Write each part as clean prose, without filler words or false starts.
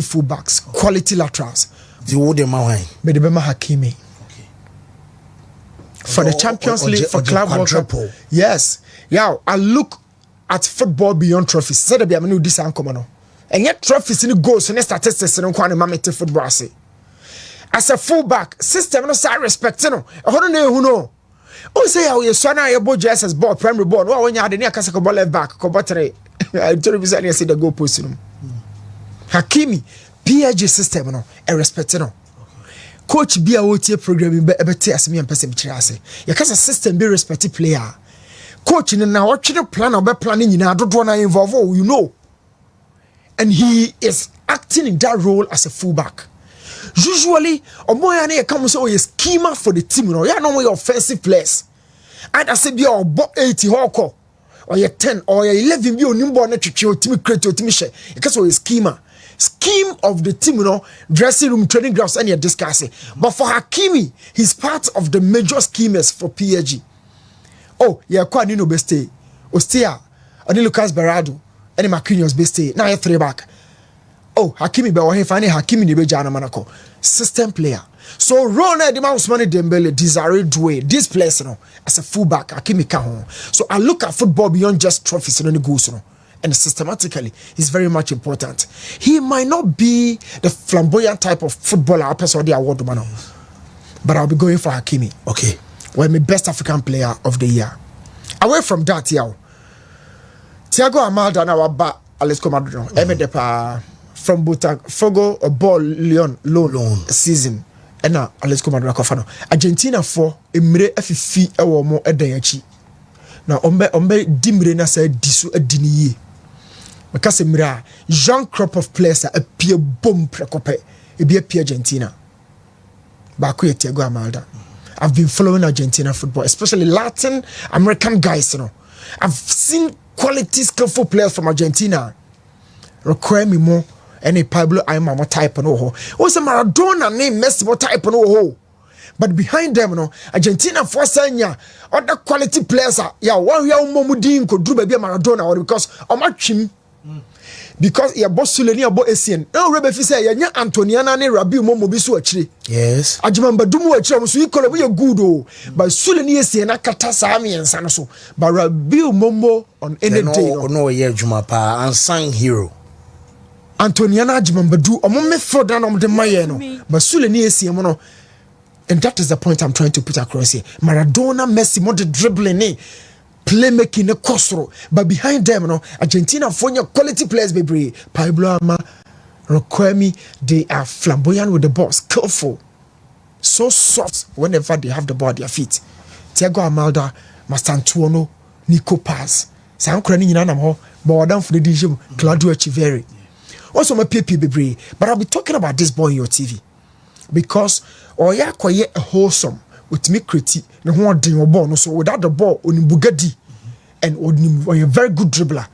fullbacks, quality laterals. The Wode Mawai. But the Bema Hakimi. For the Champions League, for Club World Cup. Yes. Yeah, I look at football beyond trophies. Said be amenu this ankomano. And yet trophies in the goals and statistics in kwane mamete football ase. As a fullback, system no say respect no. E hono na ehu no. O say how you so na your ball as ball primary ball. No when you had near kasa ko ball left back, ko botre. I told you say the goal post no. Hakimi PSG system no e respect no. Coach be a wotie programming be ebete asemi empese bichira ase. Ye kasa system be respect player. Coach in na watching plan or be planning nyina dodo na involve you know. And he is acting in that role as a fullback. Usually, Omoya na come so a schema for the team. No, you know your offensive players. And I say be your 80 hawko or your 10 or your 11 be on nimbo na chichi team create your team share. Because a schema. Scheme of the team, you know, dressing room, training grounds, and you're discussing. But for Hakimi, he's part of the major schemers for PSG. Oh, yeah, quite no best stay. Ostia, Oni Lucas Berardo, and Marquinhos best stay. Now you're 3 back. Oh, Hakimi be wahe fani Hakimi ni bejana manako. System player. So Ronald the Ousmane Dembele, Desiree Doué, this place, you know, as a fullback, Hakimi can. So I look at football beyond just trophies and only goals, you know. And systematically, it's very much important. He might not be the flamboyant type of footballer I person the award man, but I'll be going for Hakimi. Okay. Well, my best African player of the year. Away from that, yeah. Thiago Almada na waba Atletico Madrid. From Botafogo or Ball loan season. And now Atletico Madrid kofano. Argentina for emre afifi ewo mo edanyachi. Na ombe dimre na say disu adiniye. Because emra young crop of players a pie bom prekope e be Argentina. Baku ye Thiago Almada. I've been following Argentina football, especially Latin American guys, you know. I've seen quality skillful players from Argentina. Require me more any Pablo Aimamo type no ho. Also Maradona name Messi type no ho. But behind them, you know, Argentina for senya other quality players are yeah, one year Momudin could do baby Maradona or because Omachim. Because ya boss Suleni abo Essien. No Rebe fi say ya Antoniana ne Rabiu Momo bisu achire. Yes. Ajimamba dumu achire so ikole we good o. But Suleni Essien na kata sa amiensa no so. But Rabiu Momo on any day no ye juma pa unsung hero. Antoniana Ajimamba du omo me foda no de maye no. But Suleni Essien mo no. And that is the point I'm trying to put across here. Maradona, Messi, more the dribbling, playmaking, Costro. But behind them, you know, Argentina, for your quality players, baby. Pablo Ama, Roquemi, they are flamboyant with the ball, skillful, so soft whenever they have the ball at their feet. Thiago Almada, Mastantuono, Nico Paz, San Cranny in Anamo, Bowadam for the DJ, Claudio Echeverri. Also, my PP, baby. But I'll be talking about this boy in your TV. Because ya kwaye wholesome with me critique no one dey your ball no so without the ball on Bugatti and on a very good dribbler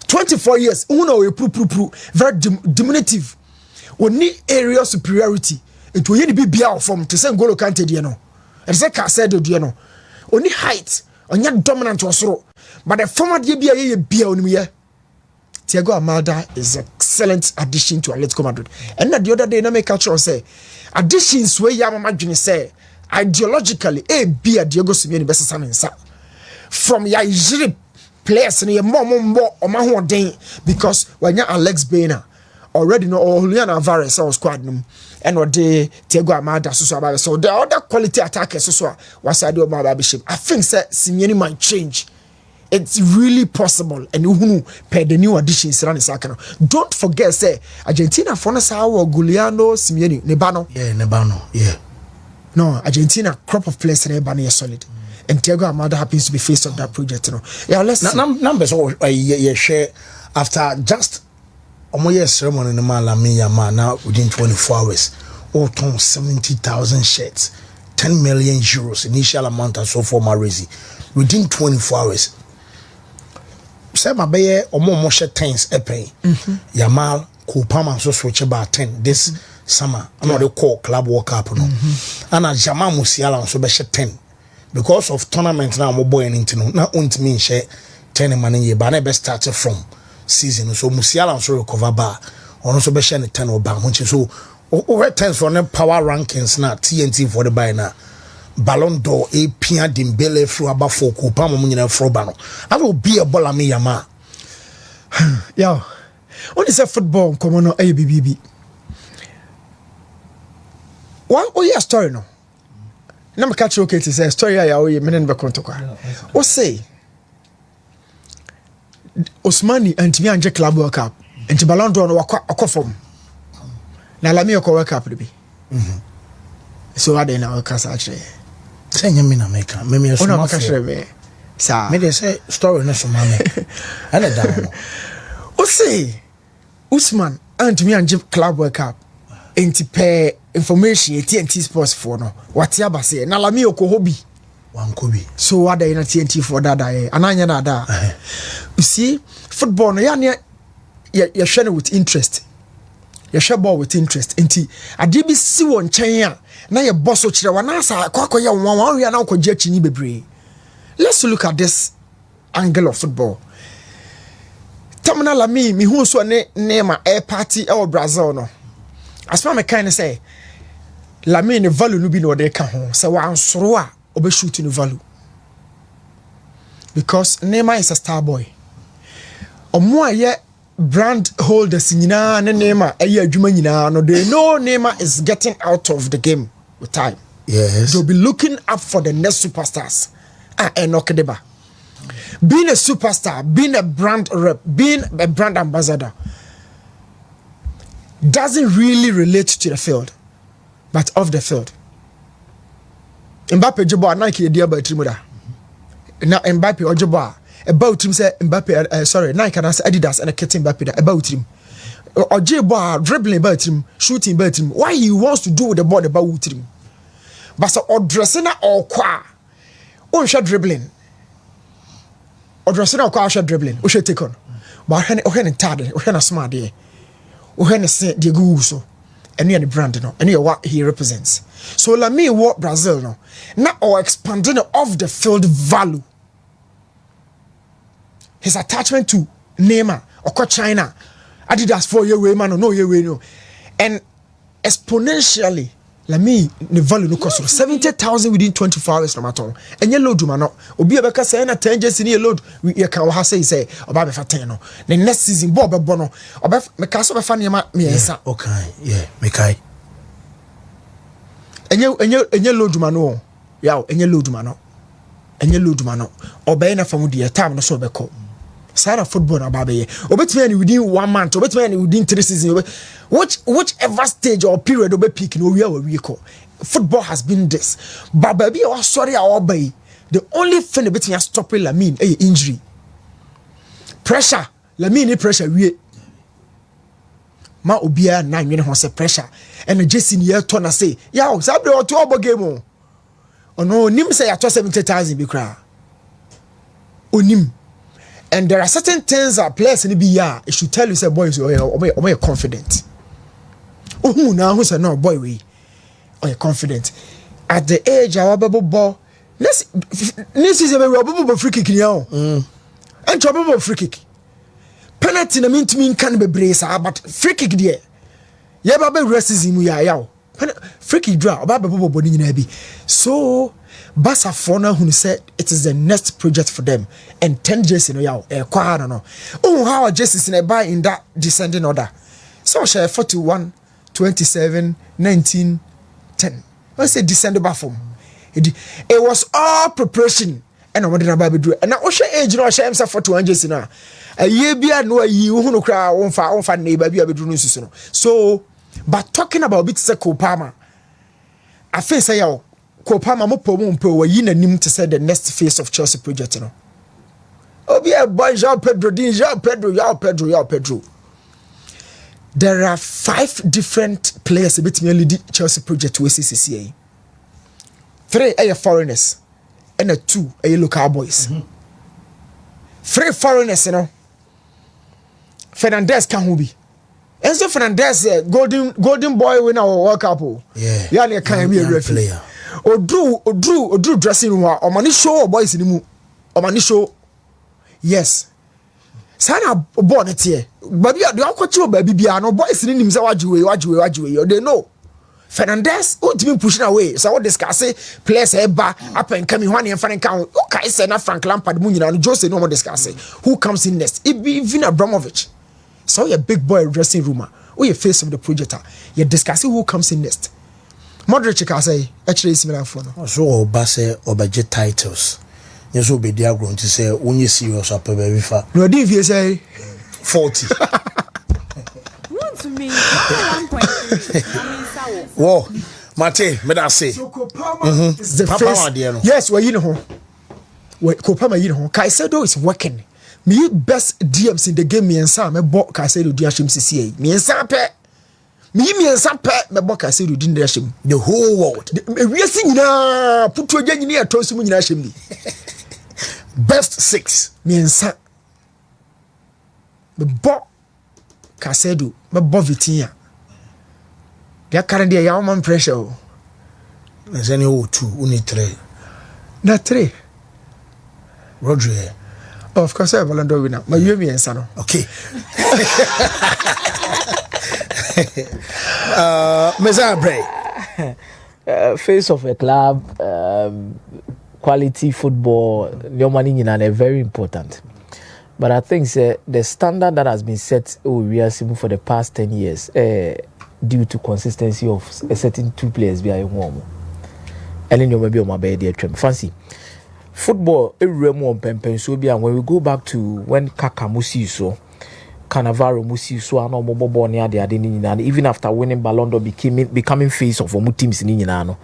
24 years uno we pro very diminutive oni area superiority into ye be bia from to say N'Golo Kante de no e say Casedo de no oni height onya dominant osoro but the former de bia ye bia onim ye Thiago Almada is an excellent addition to Atletico Madrid. And the other day, I make a choice say, additions where you imagine say, ideologically, be a Diego Simeone best sa from your players and your more or my one day because when you're Alex Baina already know or Julian Alvarez or squad and what day Thiago Almada so the other quality attackers so was I do my babyship. I think that Simeone might change. It's really possible, and who pay the new additions around the don't forget, say Argentina for us our Giuliano Simeone Nebano. Yeah, Nebano. Yeah. No, Argentina crop of players in Nebano is solid, and Thiago Almada happens to be face of that project. You know, yeah. Let's numbers. Share after just a year ceremony in the Malamia now within 24 hours, all 70,000 shirts, 10 million euros initial amount and so for Marezi within 24 hours. Say my baye or more share tens pay. Yamal Kupama so switch about 10 this summer. I'm not the call club World Cup no. And a Jamal Musiala so be share 10 because of tournament now. My boy into not want me share 10 money year, but I best started from season so Musiala so recover bar ono so be share 10 or ba mo so over 10 for the power rankings na TNT for the buy na Ballon d'Or e pia Dembele fro aba for ko pa mo nyina fro ba no ave obi e bola me yama yeah only say football come no ABBB what your story no na me catch okay to say story ya o ye me ne be konto kwa o say Osmani antimi anje club World Cup enti Ballon d'Or no akofom na Lami okọ World Cup bi so what dey na o kasa actually say nyame na make me so ma me sa me dey say story na so ma me ana da no o say Usman antimi anje club World Cup enti pe information TNT Sports for no what ya ba say na Lami okọ hobi wan kobi so what dey na TNT for that ananya na da you see football no ya share with interest you share ball with interest enti ade bi si won chen a na ye boss o kire wana sa kwakoye won wi na kwaje chini bebre. Let's look at this angle of football. Tamna la mi hu so ne ma air party e Brazil no asma me kan say la mi ne value no bi no de ka ho say wa ansoro a obe shoot no value because Neymar is a star boy. Omo aye brand holders nyina ne Neymar aye adwuma nyina no they know Neymar is getting out of the game with time. Yes, they'll be looking up for the next superstars. Enokedeba. Being a superstar, being a brand rep, being a brand ambassador doesn't really relate to the field, but off the field. Mbappe jobo Nike e dia ba trimuda. Na Mbappe ojobo about him say Mbappe sorry Nike and Adidas and a kitten Mbappe da about him. Ojobo dribbling about him, shooting about him. Why he wants to do with the ball about him? But so dressing or kwa. O shot dribbling. O dressing or kwa shot dribbling. O shot take on. But when tade, when a smart day. When say the go so. And the brand no. And what he represents. So let me what Brazil no. Now or expanding of the field value. His attachment to Neymar or China. Adidas 4 year way man no year way no. And exponentially let me the value no cost 70,000 within 24 hours no matter. And you load man no. Obi abeka say na 10 just in load we can ha say oba be fa 10 no. The next season bo be no. Oba me ka so be fa ne ma me ensa. Okay, yeah, me kai. Enye load man no. Yaw enye load man no. Enye load man no. Oba na fa mu de time no so be call. Side of football na babe ye. Obetime within 1 month, obetime within 3 seasons. Whichever stage or period obe peak no we call. Football has been this. But baby oh sorry our bay. The only thing between stopping Lamine injury. Pressure. Lamine pressure we. Ma obia na nwene ho say pressure. And the Jesse near turn say, "Ya, sabe o to obo game o." Ono nim say ato 70,000 bi kra. Onim. And there are certain things that players in the BR it should tell you say boys you're confident. Oh now who say no boy we are confident. At the age of bubble ball, this is a bubble free kick now. And trouble free kick. Penalty na mean can be brace but free kick there. Yeah baby racism ya. Free kick draw bubble body na be. So Barca Fona who said it is the next project for them and 10 jerseys no yaw no. Oh how jerseys in buy in that descending order. So share 41, 27, 19, 10. I say descending form. It was all preparation and I wanted to do it. And now age no share himself 41 jerseys now. A year be no you who no cry on fa neighbor be do no. So but talking about bit say Kopama I feel say yaw Kopama mopo mumpo yi nanim to say the next phase of Chelsea project no. Obi a boy João Pedro. There are 5 different players a bit me lead Chelsea project we CCA. 3 are foreigners and 2 are local boys. 3 foreigners you know. Fernandes can who be. Enzo Fernandes golden boy winner World Cup. Yeah. Yeah, can be a referee. Odru dressing room or money show boys in the moon or money show. Yes. sana ball net here baby the akwachi baby bia no boys ni nim say wajiwe they know Fernandez ultimate pushing away so what discuss players eba up and coming one and fan count okay say na Frank Lampard mu nyina no Jose no more discuss who comes in next even Abramovich so your big boy dressing room or your face of the project you discussing who comes in next Modric ka say actually similar for no so Barce or budget titles yes will be there going to say when you serious up baby fa no if say 40 to me 1.3 whoa Mate me that say so Kopama is the first yes we you know Kopama you know Caicedo is working me best DMs in the game me ensa me bo Caicedo di ashim CCA me ensa pe me bo Caicedo di ndi ashim the whole world we see nyina putu agya nyina atonso mu nyina ashim bi best 6 me ensa me bo Caicedo me bo Vitinha dia current dia ya man pressure o there's any 2 only 3 na 3 Rodri of course I Ballon d'Or winner but you me ensa no okay Mezabre face of a club quality football your money are very important. But I think the standard that has been set for the past 10 years due to consistency of a certain 2 players behind home. And then you may be on my bed there. Fancy football, when we go back to when Kaka Musi so Cannavaro Musi so and even after winning Ballon d'Or becoming face of teams in Inano.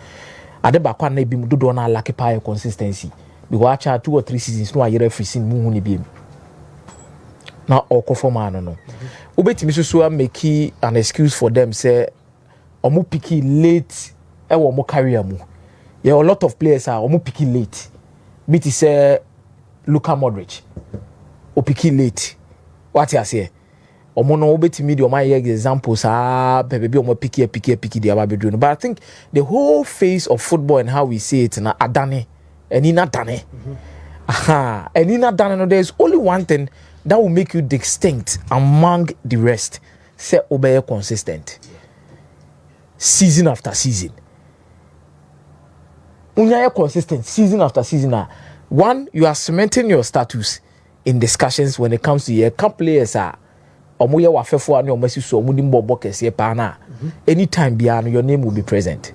Adebakwa na bi do na lack pa consistency because actually 2 or 3 seasons no ayere free season mu huni bi na okofoma no obetimi so make an excuse for them say omo picky late e wo mo career mu a lot of players are omo picky late bit say Luka Modric o picky late what you say omo no obetimi the my examples baby omo picky the ababedru but I think the whole phase of football and how we see it na adane and ina dane and ina dane no there's only one thing that will make you distinct among the rest say obey consistent season after season unya consistent season after season one you are cementing your status in discussions when it comes to your camp players omoye wafefo anu omasi so omudi mbobo kese pa na anytime bia no your name will be present.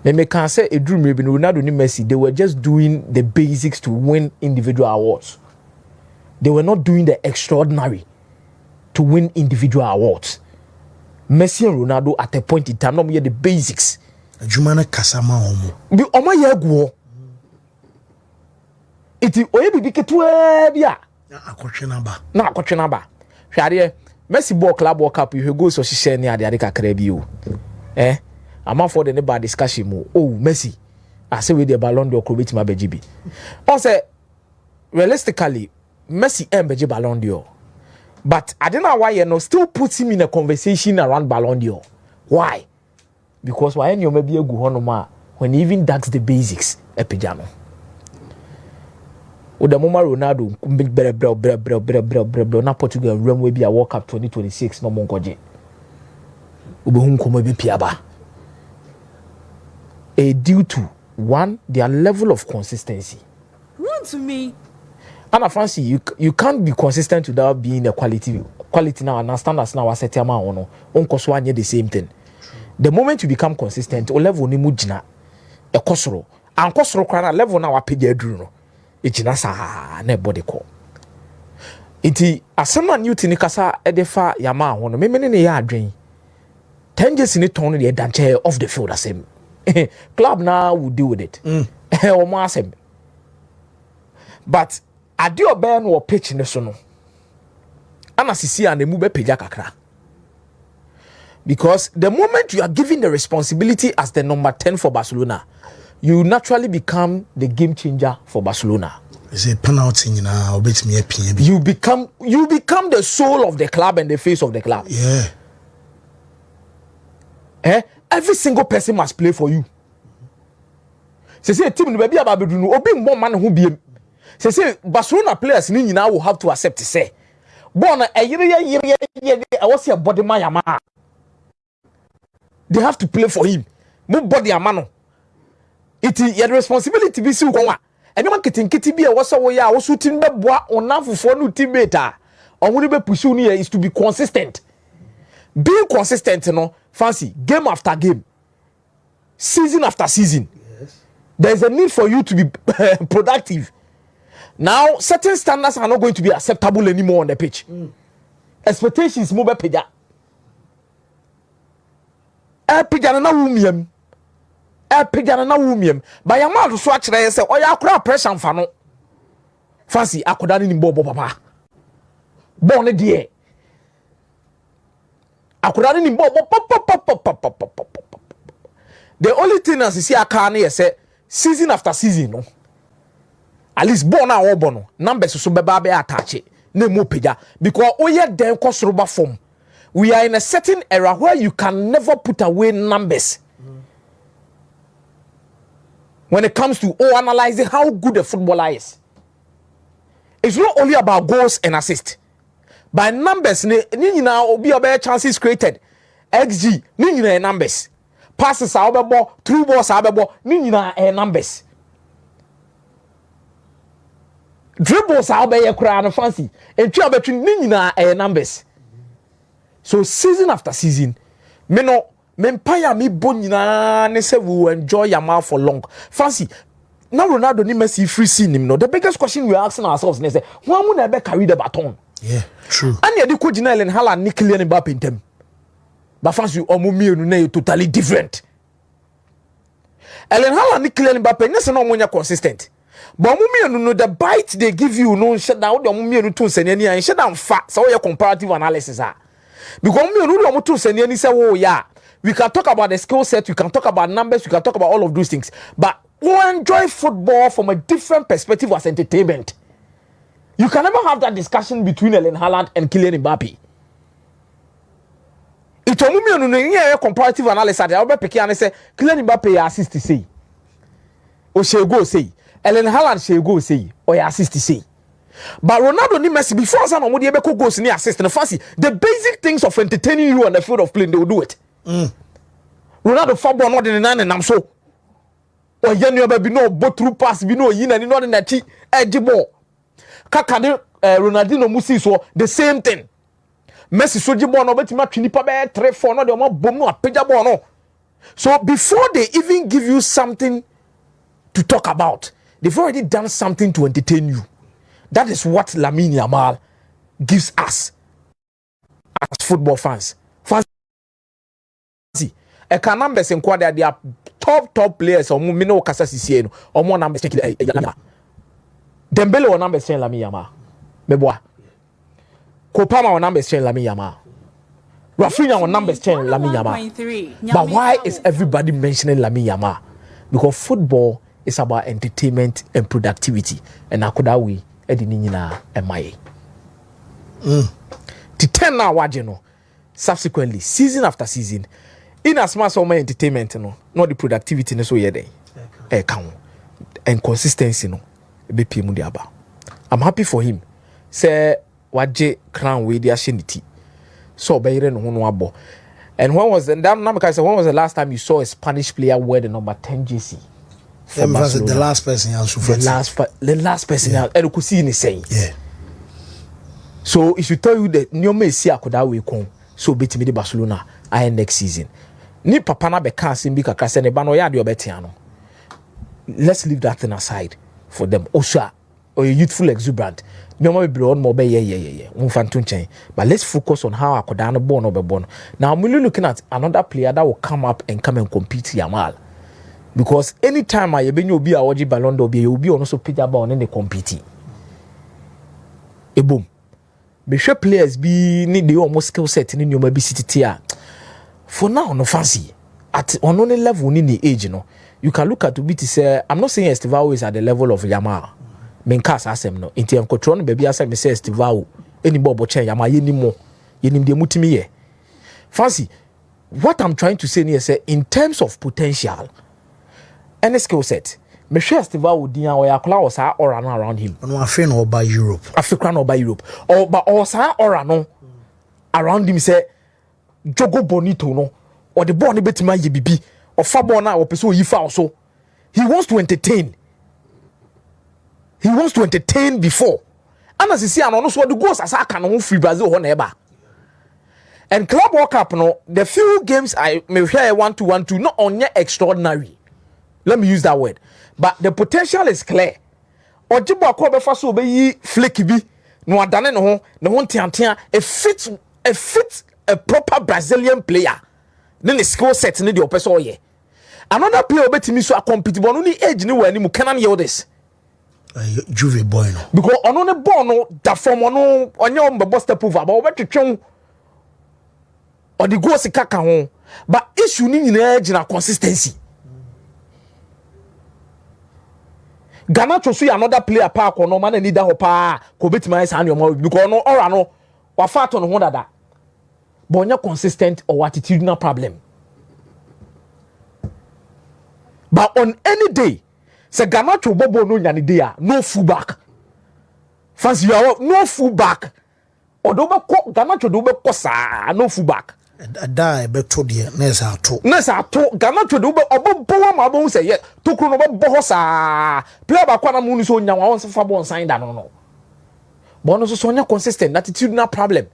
Me can say a dream maybe Ronaldo ni Messi they were just doing the basics to win individual awards. They were not doing the extraordinary to win individual awards. Messi and Ronaldo at a point in time no the basics. Jumana kasama omo. Bi oma ye guo. Iti oye bibi ketua bia. Na akotwenaba. Hwade Messi ball club World Cup you go so share ni ade kakra bi o. I'm for the neighbor discussion mo. Oh Messi. I say we the Ballon d'Or could be my BGB. Also realistically Messi beji Ballon d'Or. But I don't know why still puts him in a conversation around Ballon d'Or. Why? Because why you maybe a guhonoma when he even does the basics epijano. O the moment Ronaldo na Portugal run will be a World Cup 2026 no mongoje. Ubehun komo be piaba. Due to one their level of consistency. Run to me. And I fancy you can't be consistent without being a quality now and standards now as set ama ono onkoso anye the same thing. The moment you become consistent o level ni mujina e kosoro an kosoro kwa level na wapege aduru no e gina sa na body call. Iti asema Newton ni kasa e defa yama ho no memene ne ya adwen 10 years ni ton the danche off the field asem club now will deal with it omo asem but ade oben wo pitch ne so no ana sisi an emu be peja kakra because the moment you are given the responsibility as the number 10 for Barcelona you naturally become the game changer for Barcelona. Is a penalty you know me you become the soul of the club and the face of the club. Yeah. Every single person must play for you. Say team no be ababedu no obi mbon man ho biem. Say Barcelona players ni nyina will have to accept say born a year I was a body my yama. They have to play for him. Move body a mano. It is your responsibility be so one. And you man kitty be a was a way I was shooting the boy on now for new teammate. Or would be pushing here is to be consistent. Being consistent, you know, fancy game after game, season after season. Yes. There's a need for you to be productive. Now, certain standards are not going to be acceptable anymore on the pitch. Expectations move up. Pija na wumiam. Pija na wumiam. By your mouth, so actually, say, oh, ya crowd pressure and fano. Fancy, I could in Bobo Papa. Born a dear. I could add in Bobo. The only thing as you see, I can't say season after season, no. At least born now or bono numbers so be attach it. No more pija because oye then cost rubber form. We are in a certain era where you can never put away numbers. When it comes to analyzing how good a footballer is, it's not only about goals and assists. By numbers, ni now be a chances created. XG, ni numbers. Passes are ball, through balls are ball, ni numbers. Dribbles are be a fancy and two between nina numbers. So season after season, me no Mempire me bonina ne say we will enjoy Yamal for long. Fancy. Now Ronaldo ni Messi free seeing him. No, the biggest question we're asking ourselves is why would never carry the baton? Yeah, true. And you could Janelle and Haaland ni Kylian Mbappé in them. But fancy Omumi no totally different. Ellen Haaland ni Kylian Mbappé nyese no monya consistent. But Omumi no the bite they give you no shut down the Omumi no to send any and shut down fat so your comparative analysis are. Because Omumi no to send any say oh yeah. We can talk about the skill set, we can talk about numbers, we can talk about all of those things. But we enjoy football from a different perspective as entertainment. You can never have that discussion between Erling Haaland and Kylian Mbappé. It's a comparative analysis. I will pick and say Kylian Mbappé assist to say, or she go say, Erling Haaland she go say, or assist to say. But Ronaldo ni Messi before some of the goes near assist and fancy the basic things of entertaining you on the field of play, they will do it. Ronaldo football not in the nine and I'm so. Or you be no both through pass be no yin and not in that edgy ball. Kakade Ronaldinho Musi so the same thing. Messi soji ball no bet match nipa be 3-4 no de mo bom no apega ball no. So before they even give you something to talk about, they've already done something to entertain you. That is what Lamine Yamal gives us as football fans. E can numbers in quad they are top players or mino kasa sisi no or more numbers check Dembele or numbers check Lamine Yamal. Meboa. Kopama or numbers check Lamine Yamal. Rafinha or numbers check Lamine Yamal. But why is everybody mentioning Lamine Yamal? Because football is about entertainment and productivity. And akodawi edi nyina emaye. To 10 now wajeno. Subsequently, season after season, in as much as my entertainment, no, not the productivity, no so yede, count and consistency, no, be pimudiaba. I'm happy for him. Say waje crown with the ashenity. So bayre no hono abo. And when was the last time you saw a Spanish player wear the number 10 JC? The last person the last person and could see in saying. Yeah. So if you tell you that Nyome see akoda we kon so beti me the Barcelona I next season. Ni papa na be kan simbi kakra se ne ba no ya de obetia no. Let's leave that thing aside for them. Osha or youthful exuberant. Nyoma be on mo be yeah. Mfantu nchen. But let's focus on how akoda no born or be born. Now I'm really looking at another player that will come up and compete Yamal. Because anytime I be obi a oji Ballon d'Or be obi also pick up on any competing. E boom. Be sure players be need the almost skill set in your maybe city here. For now, no fancy. At on only level in the age, you know. You can look at to be to say, I'm not saying Estivao is at the level of Yamal. Menkas asem no. Inti am control baby asem me say Estivao. Any bobo chen Yamal ye ni mo. Ye ni de mutimi ye. Fancy. What I'm trying to say here say in terms of potential, any skill set, me share Steva Udia or Yakla or sa or around him. No afraid no by Europe. African or by Europe. Or but or sa or no around him say Jogo Bonito no or the born bit my bibi or Fabona or Peso Yifa also. He wants to entertain. He wants to entertain before. And as you see, I know what the goals as I can free Brazil on ever. And Club World Cup, no, the few games I may share 1-2-1-2, not only extraordinary. Let me use that word. But the potential is clear. Ojibo Akobe faso be flicky bi no adane no tiantia a fit a proper Brazilian player. Then the skill set ni the opeso ye. Another player betimi so compete but no ni age ni wani mu Kenan Yildiz. Juve boy no. Because ono ne ball no that form ono onye o mbebo step over but obetwetwen or the goal sikaka ho. But issue ni nyina gina consistency. Ghana to see another player park or no man need that hopa ko betima is an your because no or no wa fat on ho dada but onye consistent or attitudinal problem. But on any day say Ghana to bobo no nyane day no fullback fancy you are no fullback or do be Ghana to do be kosa no fullback da be to de nesa ato Ghana to do be obo ma bo say ye to kro no be ho sa player ba kwa na mu ni so nya won se fa bon sign da no but no so nya consistent attitudinal problem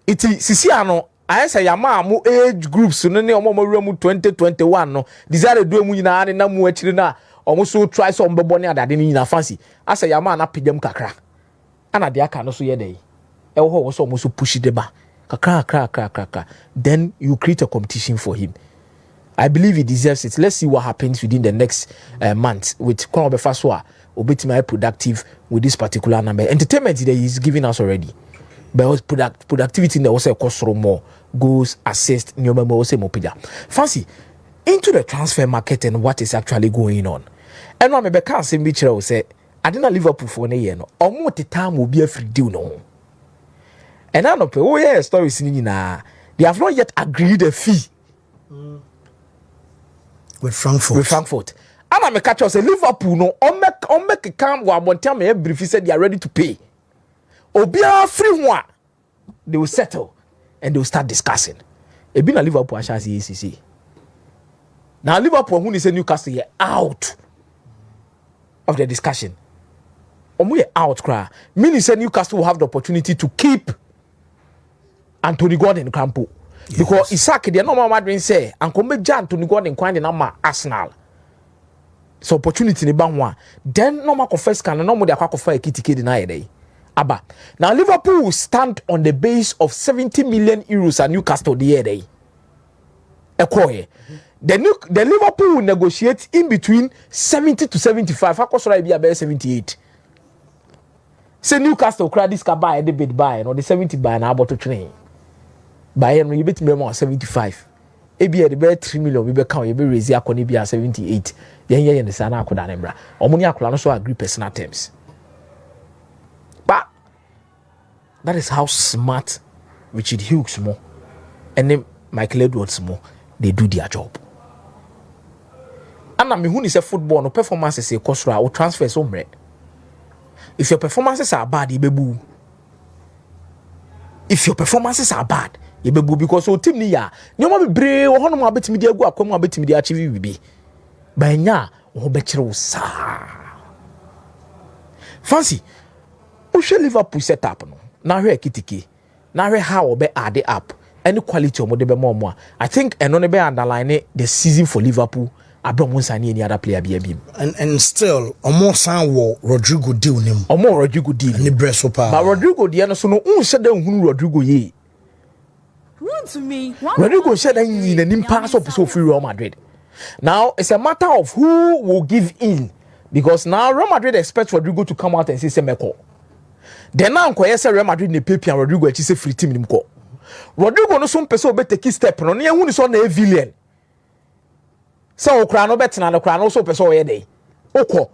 iti sisi ano I say yama mu age groups no ne omo mu 2021 no desire do mu nyina ne na mu akiri na omo so try so mbebo ne adade ni nyina fancy I say yama na pejam kakra ana de aka no so ye dey e wo so omo so push the ba kakra then you create a competition for him. I believe he deserves it. Let's see what happens within the next month with Konobe Faswa obetima productive with this particular number. Entertainment that he's giving us already. But productivity in the also cost more goals, assist, nyoma mo also mopeja. Fancy into the transfer market and what is actually going on. And when me be can say me chira say I didn't Liverpool for ne year no. Omo the time will be a free deal no. And I know pe oh yeah stories ni na they have not yet agreed a fee with Frankfurt. And I me catch us say Liverpool no on make come wa bontia me brief said they are ready to pay. Obia free one, they will settle and they will start discussing. It been a Liverpool and ACC. Now Liverpool who is a Newcastle here out of the discussion. We out cry. Meaning say Newcastle will have the opportunity to keep Anthony Gordon Campo. Yes. Because Isaac the normal Madrid say and come Anthony Gordon kwande na Arsenal. So opportunity ni banwa. Then normal confess can no more dey akwa kitike na day. Abba. Now Liverpool will stand on the base of 70 million euros at Newcastle the year day. The Liverpool will negotiate in between 70 to 75. How cost be about 78? Say Newcastle cry this can buy the bid buy or the 70 buy and about to train. Buy and you bet me more 75. Ebi the bet 3 million we be count you be raise akoni be 78. Yen the sana akoda nembra. Omoni akola no so agree personal terms. But that is how smart Richard Hughes more and then Michael Edwards more they do their job. And I mean who is a football no performances a costra or transfer somewhere. If your performances are bad, you be boo. If your performances are bad, you be boo because o team ni ya. You want be brave or no more bet me dey go akoma bet me dey achieve be. By nya o betchero sa. Fancy Ushe Liverpool set up no. Now here kitiki. Now here how obe add up. Any quality omo de be more. I think and on be underline the season for Liverpool. Abram won't sign any other player be. And still omo san wo Rodrigo deal nim. Omo Rodrigo deal. Ni breso pa. But Rodrigo deal no so no unse dem hunu Rodrigo ye. Run to me. Rodrigo said that he nim pass up so free Real Madrid. Now it's a matter of who will give in because now Real Madrid expects Rodrigo to come out and say Semeko. Then now ko yes Real Madrid ne pepi and Rodrigo echi say free team nim ko. Rodrigo no so person be take step no ne hu ni so na villain. So okra no bet na no kra no so person we dey. Oko.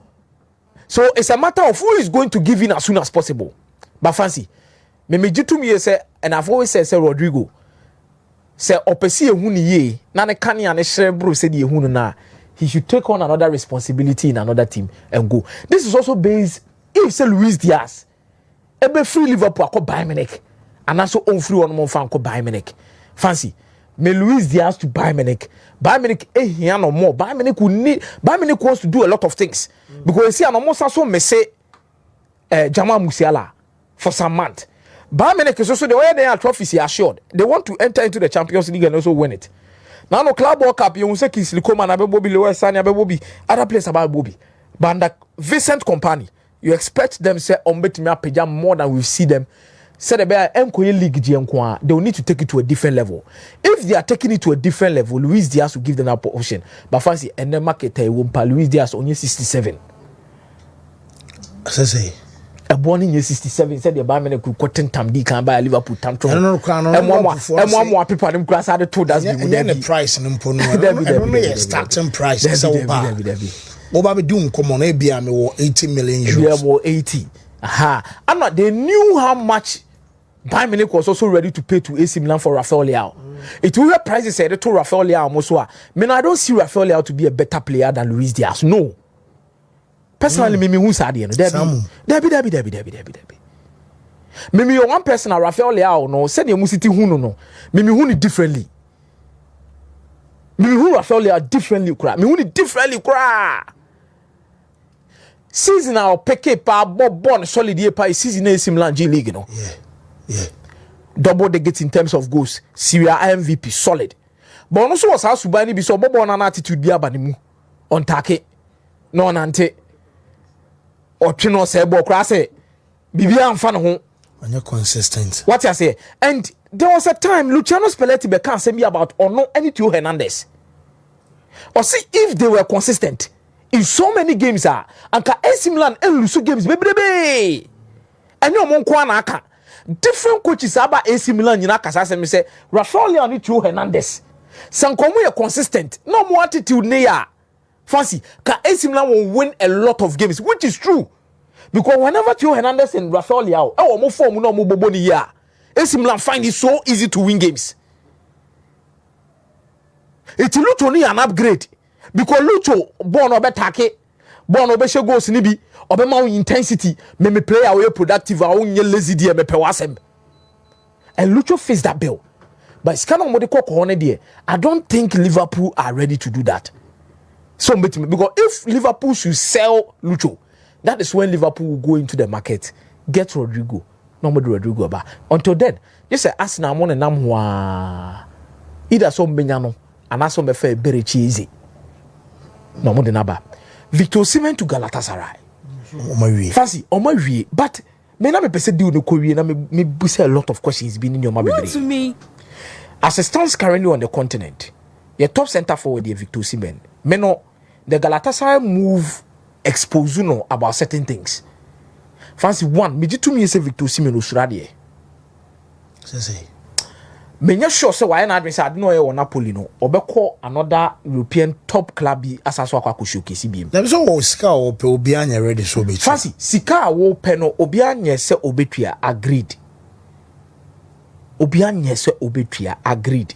So it's a matter of who is going to give in as soon as possible. But fancy. Me jitu me say and I've always said say Rodrigo say opesi ehunu ye na ne kane ane hye bro say de ehunu na he should take on another responsibility in another team and go. This is also based if say Luis Diaz ebe free Liverpool akọ Bayern Munich and also on free one more fan akọ Bayern Munich. Fancy me Luis Diaz to Bayern Munich. Bayern Munich here no more. Bayern Munich wants to do a lot of things because you see an almost also me say Jamal Musiala for some month. Bayern Munich is also the way they are trophies are assured. They want to enter into the Champions League and also win it. Now no Club World Cup you say Kingsley Coman Abebobi Leroy Sane Abebobi other players about Bobby. But under Vincent Kompany you expect them say ombetimi apejam more than we see them. Say the bear Mkoye League GM they will need to take it to a different level. If they are taking it to a different level, Luis Diaz will give them that option. But fancy and then market Luis Diaz only 67. As I say. A born in year 67 said the Bayern Munich could cotton tam D can buy a Liverpool tam tron. I don't know more people them grass had told us the price and starting price. Oba doing come on ABM or 80 million euros. Or 80. Aha. And they knew how much Bayern Munich was also ready to pay to AC Milan for Rafael Leao. It will have prices said to Rafael Leao Moswa. I don't see Rafael Leao to be a better player than Luis Diaz. No. Personally, me who said Debbie. Me one person Rafael Leao no said you must see who no. Me who differently. Me who Rafael Leao differently cry. Me who differently cry. Season our PK pa bon solid year pa season AC Milan G League no. Yeah. Double the gate in terms of goals. Syria MVP solid. But also was house to buy ni bi so bobo na attitude bi abanimu on take. No nante. Or Chino say Bokra say Bibia and fan home. And you're consistent. What I say? And there was a time Luciano Spalletti began saying me about or no any Theo Hernandez. Or see if they were consistent in so many games and AC Milan and Lusu games baby. And you mon aka different coaches about AC Milan you kasa me say Rafael Leao and Theo Hernandez. Sankomo are consistent. No more attitude near. Fancy, AC Milan will win a lot of games, which is true. Because whenever Theo Hernandez and Rafael Leao, more form no more boboni here. AC Milan find it so easy to win games. It's Lucho need an upgrade. Because Lucho born obe take, born obe she goals nibi, obe ma intensity, me play away productive, I won't lazy dear me pewasem. And Lucho fits that bill. But it's kind of modiko corner there. I don't think Liverpool are ready to do that. So because if Liverpool should sell Lucho, that is when Liverpool will go into the market, get Rodrigo. Nobody Rodrigo about. Until then, just say Arsenal money namwa either some Benyano and also me fair very cheesy. No more than naba. Victor Osimhen to Galatasaray. Fancy, but me na me pese deal no Korea na me buse a lot of questions been in your mind. To me, as it stands currently on the continent, your top centre forward is Victor Osimhen. Me no. The Galatasaray move expose no about certain things. Fancy one, me to me say Victor Osimhen Australia. Say. Me not sure so why na address I know e Napoli no. Obeko another European top club bi asaso akwa showcase bi. There is always sika o pe obi anya ready so be. Fancy sika wo pe no obi anya se obetua agreed. Obi anya se obetua agreed.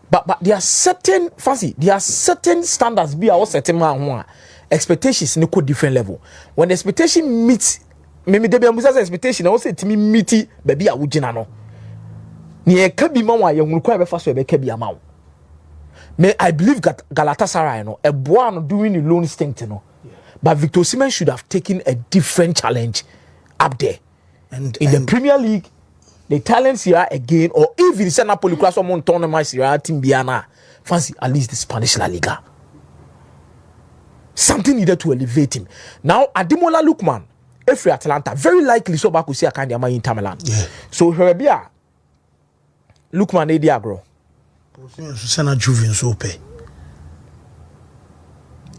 But there are certain fancy. There are certain standards. Be our certain man expectations in a different level. When the expectation meets, maybe the Musa's expectation also to me meety baby a wujina no. Near Kabi Mawa, you require first to be Kabi amount. May I believe that Galatasaray no a boy doing the loan stint no. But Victor Osimhen should have taken a different challenge up there. And in the Premier League. The Italian Serie again, or even the Napoli class someone tournament Serie team Biana, fancy at least the Spanish La Liga. Something needed to elevate him. Now, Ademola Lookman, every Atalanta, very likely so back to see a kind of in Inter Milan. Yeah. So Herbia Lookman Edi Agro. Sana Juven so pay.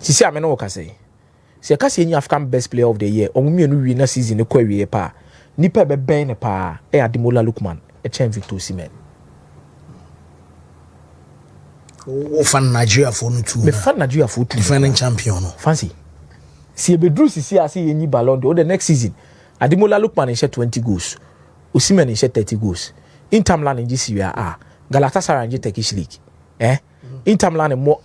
She say I know what I say. See, I can see any African best player of the year. On me no win season the query pa. Nipa be ben pa e Ademola Lookman e chen Victor Osimhen. O fan Nigeria for no too. Me fan Nigeria for two. Defending champion no. Fancy. Si e bedru si ase yenyi Ballon the next season. Ademola Lookman share 20 goals. Osimhen share 30 goals. Inter Milan in Serie A. Galatasaray in Turkish League. Inter Milan more